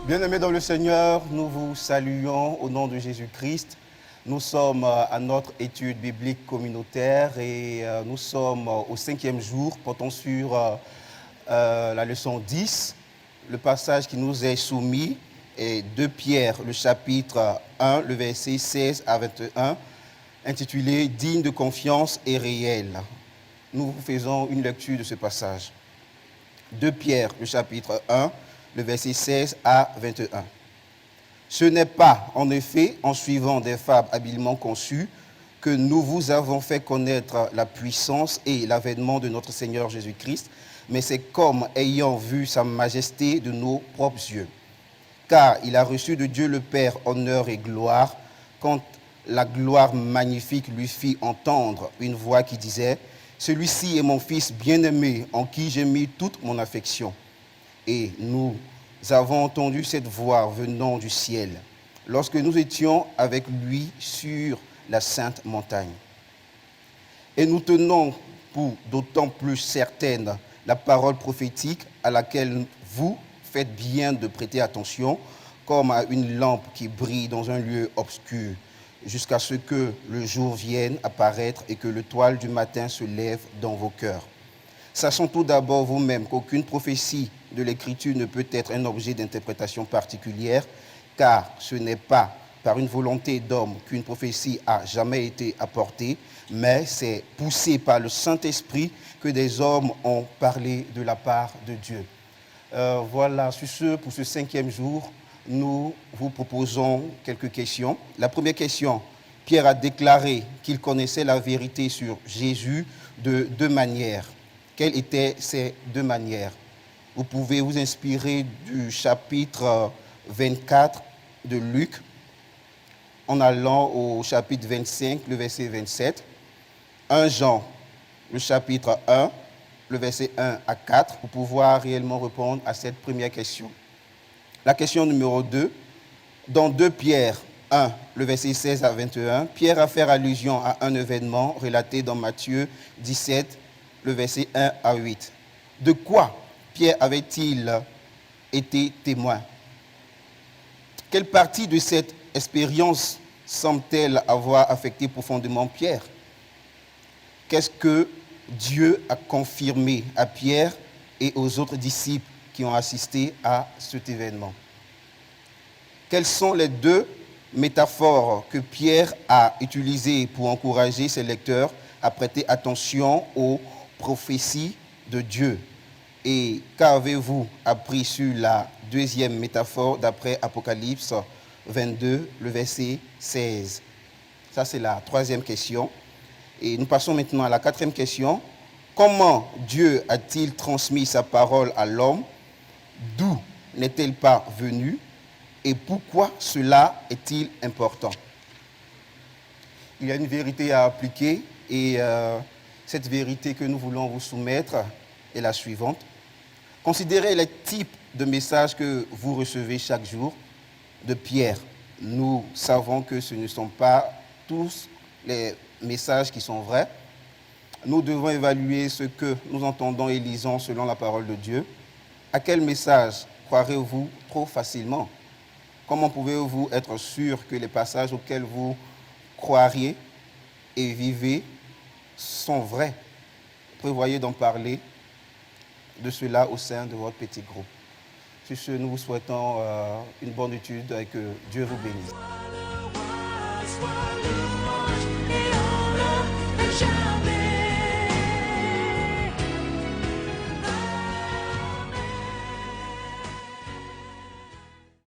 Bien-aimés dans le Seigneur, nous vous saluons au nom de Jésus-Christ. Nous sommes à notre étude biblique communautaire et nous sommes au 5e jour, portant sur la leçon 10. Le passage qui nous est soumis est 2 Pierre, le chapitre 1, le verset 16 à 21, intitulé « Digne de confiance et réel ». Nous vous faisons une lecture de ce passage. 2 Pierre, le chapitre 1, le verset 16 à 21. Ce n'est pas, en effet, en suivant des fables habilement conçues, que nous vous avons fait connaître la puissance et l'avènement de notre Seigneur Jésus-Christ, mais c'est comme ayant vu sa majesté de nos propres yeux. Car il a reçu de Dieu le Père honneur et gloire, quand la gloire magnifique lui fit entendre une voix qui disait « Celui-ci est mon Fils bien-aimé, en qui j'ai mis toute mon affection. » Et nous avons entendu cette voix venant du ciel, lorsque nous étions avec lui sur la sainte montagne. Et nous tenons pour d'autant plus certaine la parole prophétique à laquelle vous faites bien de prêter attention, comme à une lampe qui brille dans un lieu obscur, jusqu'à ce que le jour vienne apparaître et que l'étoile du matin se lève dans vos cœurs. Sachant tout d'abord vous-même qu'aucune prophétie de l'Écriture ne peut être un objet d'interprétation particulière, car ce n'est pas par une volonté d'homme qu'une prophétie a jamais été apportée, mais c'est poussé par le Saint-Esprit que des hommes ont parlé de la part de Dieu. Voilà, sur ce, pour ce 5e jour, nous vous proposons quelques questions. La première question, Pierre a déclaré qu'il connaissait la vérité sur Jésus de 2 manières. Quelles étaient ces 2 manières? Vous pouvez vous inspirer du chapitre 24 de Luc en allant au chapitre 25, le verset 27. 1 Jean, le chapitre 1, le verset 1 à 4, pour pouvoir réellement répondre à cette première question. La question numéro 2, dans 2 Pierre 1, le verset 16 à 21, Pierre a fait allusion à un événement relaté dans Matthieu 17, le verset 1 à 8. De quoi Pierre avait-il été témoin? Quelle partie de cette expérience semble-t-elle avoir affecté profondément Pierre? Qu'est-ce que Dieu a confirmé à Pierre et aux autres disciples qui ont assisté à cet événement? Quelles sont les 2 métaphores que Pierre a utilisées pour encourager ses lecteurs à prêter attention aux prophéties de Dieu? Et qu'avez-vous appris sur la 2e métaphore d'après Apocalypse 22, le verset 16? Ça, c'est la 3e question. Et nous passons maintenant à la 4e question. Comment Dieu a-t-il transmis sa parole à l'homme? D'où n'est-elle pas venue? Et pourquoi cela est-il important? Il y a une vérité à appliquer et cette vérité que nous voulons vous soumettre est la suivante. Considérez les types de messages que vous recevez chaque jour de Pierre. Nous savons que ce ne sont pas tous les messages qui sont vrais. Nous devons évaluer ce que nous entendons et lisons selon la parole de Dieu. À quel message croirez-vous trop facilement? Comment pouvez-vous être sûr que les passages auxquels vous croiriez et vivez sont vrais? Prévoyez d'en parler de cela au sein de votre petit groupe. Sur ce, nous vous souhaitons une bonne étude et que Dieu vous bénisse.